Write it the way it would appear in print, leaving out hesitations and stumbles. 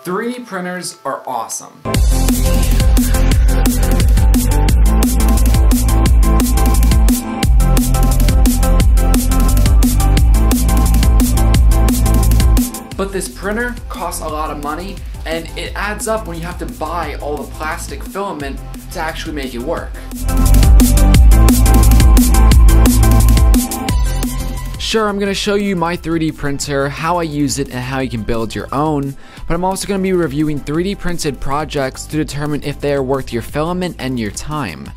3D printers are awesome. But this printer costs a lot of money, and it adds up when you have to buy all the plastic filament to actually make it work. Sure, I'm going to show you my 3D printer, how I use it, and how you can build your own, but I'm also going to be reviewing 3D printed projects to determine if they are worth your filament and your time.